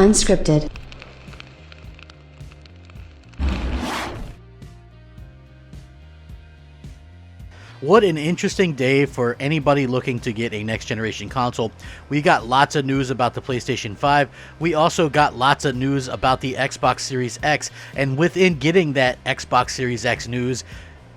Unscripted. What an interesting day for anybody looking to get a next generation console. We got lots of news about the PlayStation 5. We also got lots of news about the Xbox Series X. And within getting that Xbox Series X news,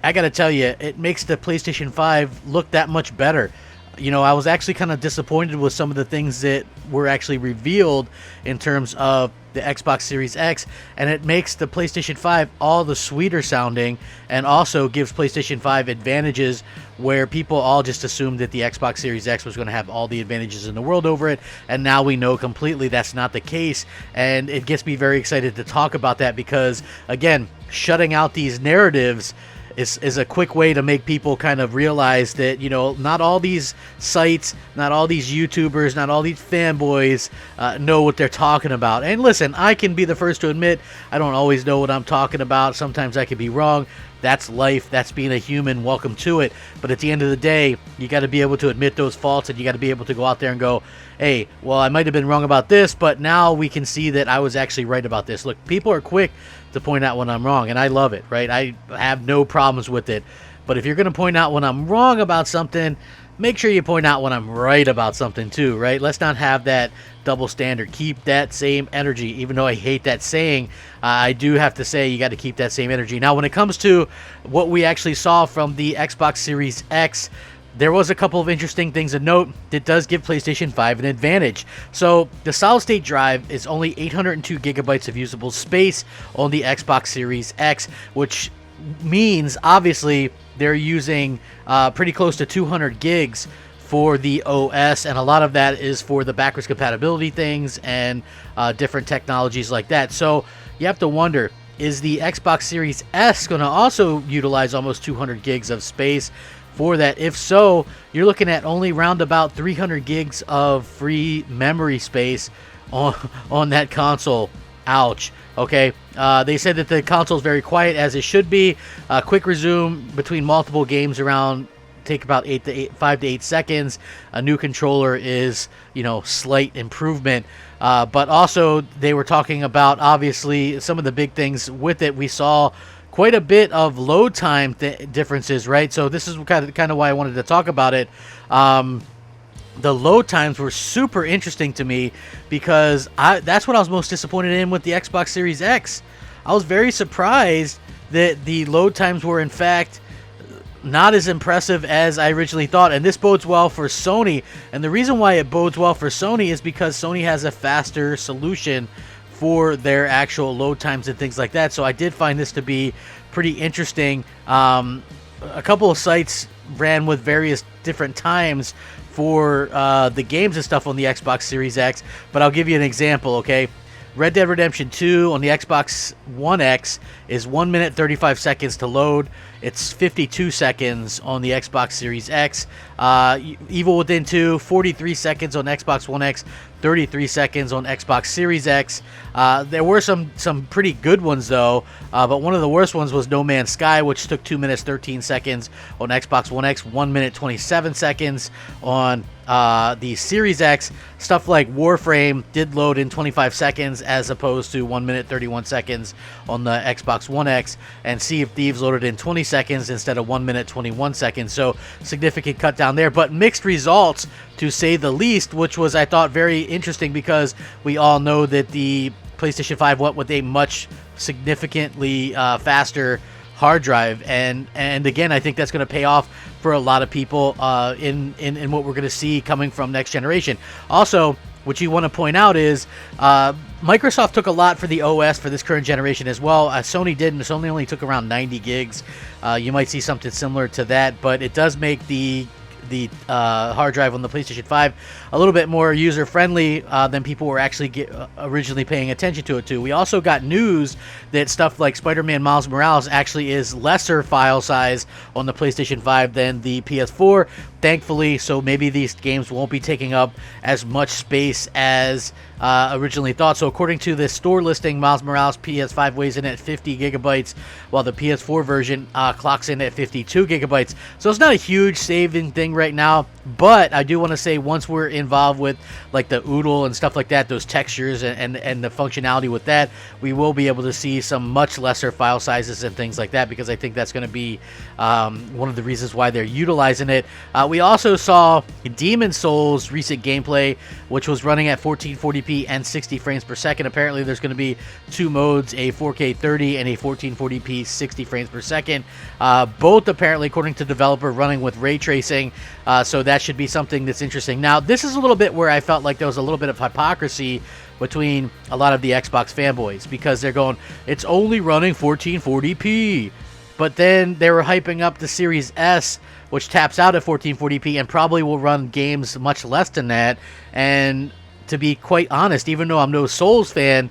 I gotta tell you, it makes the PlayStation 5 look that much better. You know, I was actually kind of disappointed with some of the things that were actually revealed in terms of the Xbox Series X, and it makes the PlayStation 5 all the sweeter sounding, and also gives PlayStation 5 advantages where people all just assumed that the Xbox Series X was going to have all the advantages in the world over it, and now we know completely that's not the case. And it gets me very excited to talk about that because, again, shutting out these narratives is a quick way to make people kind of realize that, you know, not all these sites, not all these YouTubers, not all these fanboys know what they're talking about. And listen, I can be the first to admit I don't always know what I'm talking about. Sometimes I can be wrong. That's life. That's being a human. Welcome to it. But at the end of the day, you got to be able to admit those faults, and you got to be able to go out there and go, hey, well, I might have been wrong about this, but now we can see that I was actually right about this. Look, people are quick to point out when I'm wrong, and I love it, right? I have no problems with it. But if you're going to point out when I'm wrong about something, make sure you point out when I'm right about something too, right? Let's not have that double standard. Keep that same energy. Even though I hate that saying, I do have to say you got to keep that same energy. Now, when it comes to what we actually saw from the Xbox Series X, there was a couple of interesting things to note that does give PlayStation 5 an advantage. So the solid-state drive is only 802 gigabytes of usable space on the Xbox Series X, which means, obviously, they're using pretty close to 200 gigs for the OS, and a lot of that is for the backwards compatibility things and different technologies like that. So you have to wonder, is the Xbox Series S going to also utilize almost 200 gigs of space for that? If so, you're looking at only round about 300 gigs of free memory space on that console. Ouch. Okay. They said that the console is very quiet, as it should be. Quick resume between multiple games around take about 5 to 8 seconds. A new controller is, you know, slight improvement. But also they were talking about, obviously, some of the big things with it. We saw quite a bit of load time differences, right? So this is kind of why I wanted to talk about it. The load times were super interesting to me because that's what I was most disappointed in with the Xbox Series X. I was very surprised that the load times were, in fact, not as impressive as I originally thought. And this bodes well for Sony. And the reason why it bodes well for Sony is because Sony has a faster solution for their actual load times and things like that. So I did find this to be pretty interesting. A couple of sites ran with various different times for the games and stuff on the Xbox Series X, but I'll give you an example, okay? Red Dead Redemption 2 on the Xbox One X is 1 minute 35 seconds to load. It's 52 seconds on the Xbox Series X. Evil Within 2, 43 seconds on Xbox One X, 33 seconds on Xbox Series X. There were some pretty good ones, though, but one of the worst ones was No Man's Sky, which took 2 minutes 13 seconds on Xbox One X, 1 minute 27 seconds on the Series X. Stuff like Warframe did load in 25 seconds as opposed to 1 minute 31 seconds on the Xbox One X, and Sea of Thieves loaded in 20 seconds instead of 1 minute 21 seconds. So significant cut down there, but mixed results to say the least, which was, I thought, very interesting because we all know that the PlayStation 5 went with a much significantly faster hard drive, and again, I think that's going to pay off for a lot of people in what we're going to see coming from next generation. Also, what you want to point out is Microsoft took a lot for the OS for this current generation as well. Sony didn't. Sony only took around 90 gigs. You might see something similar to that, but it does make the hard drive on the PlayStation 5 a little bit more user-friendly than people were actually originally paying attention to it to. We also got news that stuff like Spider-Man Miles Morales actually is lesser file size on the PlayStation 5 than the PS4, thankfully, so maybe these games won't be taking up as much space as originally thought. So according to the store listing, Miles Morales PS5 weighs in at 50 gigabytes, while the PS4 version clocks in at 52 gigabytes. So it's not a huge saving thing right now But I do want to say, once we're involved with like the oodle and stuff like that, those textures and the functionality with that, we will be able to see some much lesser file sizes and things like that, because I think that's going to be one of the reasons why they're utilizing it. We also saw Demon Souls recent gameplay, which was running at 1440p and 60 frames per second. Apparently there's going to be two modes, a 4K 30 and a 1440p 60 frames per second. Both apparently, according to developer, running with ray tracing. So that should be something that's interesting. Now, this is a little bit where I felt like there was a little bit of hypocrisy between a lot of the Xbox fanboys, because they're going, it's only running 1440p. But then they were hyping up the Series S, which taps out at 1440p and probably will run games much less than that. And to be quite honest, even though I'm no Souls fan,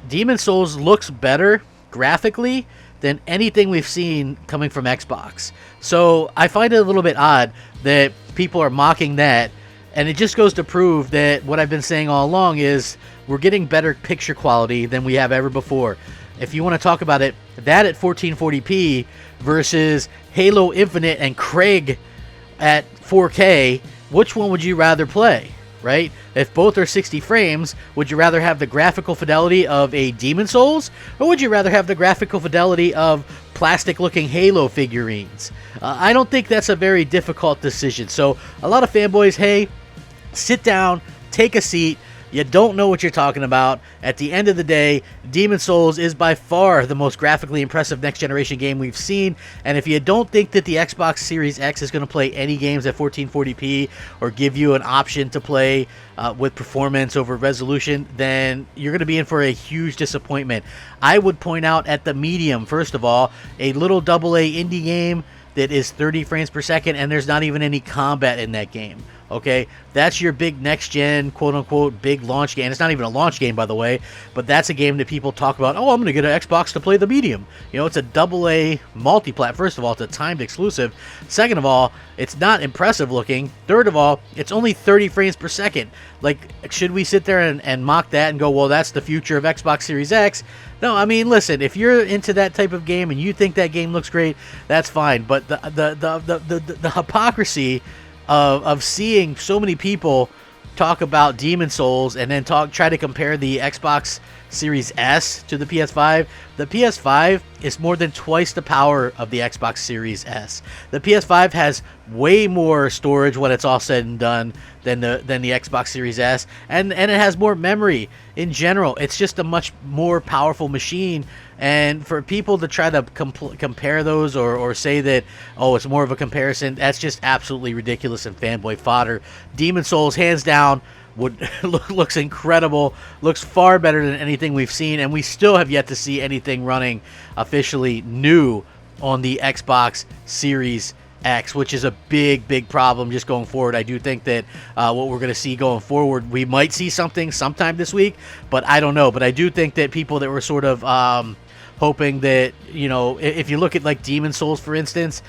Demon Souls looks better graphically than anything we've seen coming from Xbox. So I find it a little bit odd that people are mocking that, and it just goes to prove that what I've been saying all along is we're getting better picture quality than we have ever before. If you want to talk about it, that at 1440p versus Halo Infinite and Craig at 4K, which one would you rather play? Right? If both are 60 frames, would you rather have the graphical fidelity of a Demon Souls, or would you rather have the graphical fidelity of plastic-looking Halo figurines? I don't think that's a very difficult decision. So a lot of fanboys, hey, sit down, take a seat. You don't know what you're talking about. At the end of the day, Demon Souls is by far the most graphically impressive next-generation game we've seen. And if you don't think that the Xbox Series X is going to play any games at 1440p or give you an option to play with performance over resolution, then you're going to be in for a huge disappointment. I would point out at the medium, first of all, a little AA indie game that is 30 frames per second, and there's not even any combat in that game. Okay, that's your big next-gen, quote-unquote, big launch game. It's not even a launch game, by the way, but that's a game that people talk about, oh, I'm going to get an Xbox to play the medium. You know, it's a AA multi-plat. First of all, it's a timed exclusive. Second of all, it's not impressive looking. Third of all, it's only 30 frames per second. Like, should we sit there and mock that and go, well, that's the future of Xbox Series X? No, I mean, listen, if you're into that type of game and you think that game looks great, that's fine. But the hypocrisy of seeing so many people talk about Demon Souls and then try to compare the Xbox Series S to the PS5. The PS5 is more than twice the power of the Xbox Series S. The PS5 has way more storage when it's all said and done than the Xbox Series S, and it has more memory in general. It's just a much more powerful machine. And for people to try to compare those or say that, oh, it's more of a comparison, that's just absolutely ridiculous and fanboy fodder. Demon Souls, hands down, looks incredible, looks far better than anything we've seen, and we still have yet to see anything running officially new on the Xbox Series X, which is a big problem just going forward. I do think that what we're going to see going forward, we might see something sometime this week, but I don't know. But I do think that people that were sort of hoping that, you know, if you look at like Demon Souls, for instance,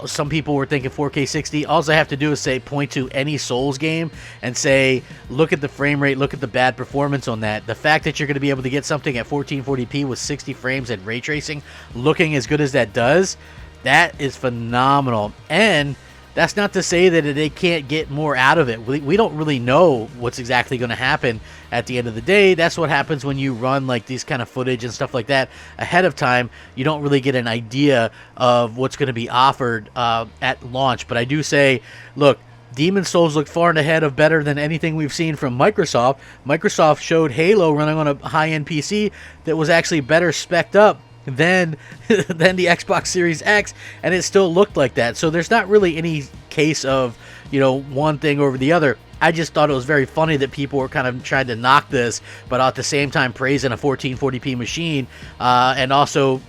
some people were thinking 4K 60. All I have to do is point to any Souls game and say, look at the frame rate, look at the bad performance on that. The fact that you're going to be able to get something at 1440p with 60 frames and ray tracing looking as good as that does, that is phenomenal. And that's not to say that they can't get more out of it. We don't really know what's exactly going to happen at the end of the day. That's what happens when you run like these kind of footage and stuff like that ahead of time. You don't really get an idea of what's going to be offered at launch. But I do say, look, Demon Souls look far and ahead of better than anything we've seen from Microsoft. Microsoft showed Halo running on a high-end PC that was actually better spec'd up than the Xbox Series X, and it still looked like that. So there's not really any case of, you know, one thing over the other. I just thought it was very funny that people were kind of trying to knock this, but at the same time praising a 1440p machine, and also,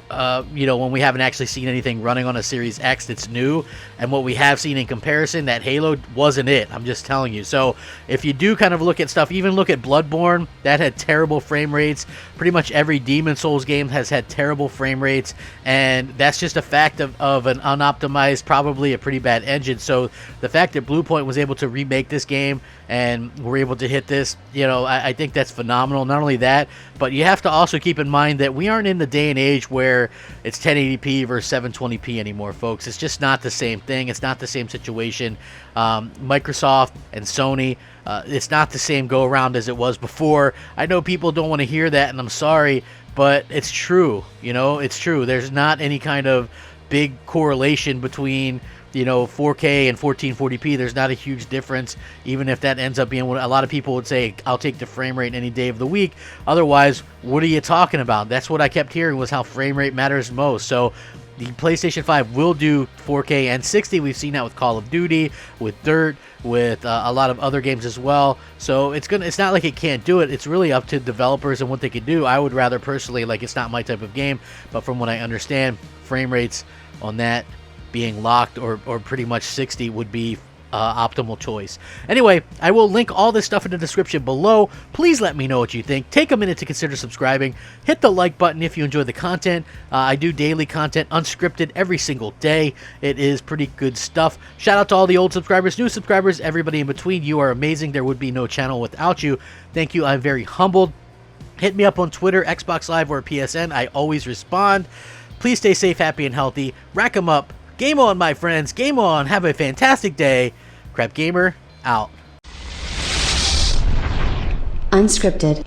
you know, when we haven't actually seen anything running on a Series X that's new, and what we have seen in comparison, that Halo wasn't it. I'm just telling you. So if you do kind of look at stuff, even look at Bloodborne, that had terrible frame rates. Pretty much every Demon Souls game has had terrible frame rates, and that's just a fact of an unoptimized, probably a pretty bad engine. So the fact that Bluepoint was able to remake this game and we're able to hit this, you know, I think that's phenomenal. Not only that, but you have to also keep in mind that we aren't in the day and age where it's 1080p versus 720p anymore, folks. It's just not the same thing. It's not the same situation. Microsoft and Sony, it's not the same go around as it was before. I know people don't want to hear that, and I'm sorry, but it's true. You know, it's true. There's not any kind of big correlation between, you know, 4K and 1440p. There's not a huge difference, even if that ends up being what a lot of people would say, I'll take the frame rate any day of the week. Otherwise, what are you talking about? That's what I kept hearing, was how frame rate matters most. So the PlayStation 5 will do 4K and 60. We've seen that with Call of Duty, with Dirt, with a lot of other games as well. So it's not like it can't do it. It's really up to developers and what they can do. I would rather personally, like, it's not my type of game, but from what I understand, frame rates on that being locked or pretty much 60 would be optimal choice. Anyway, I will link all this stuff in the description below. Please let me know what you think. Take a minute to consider subscribing. Hit the like button if you enjoy the content. I do daily content, unscripted, every single day. It is pretty good stuff. Shout out to all the old subscribers, new subscribers, everybody in between. You are amazing. There would be no channel without you. Thank you. I'm very humbled. Hit me up on Twitter, Xbox Live, or PSN. I always respond. Please stay safe, happy, and healthy. Rack 'em up. Game on, my friends. Game on. Have a fantastic day. Crapgamer, out. Unscripted.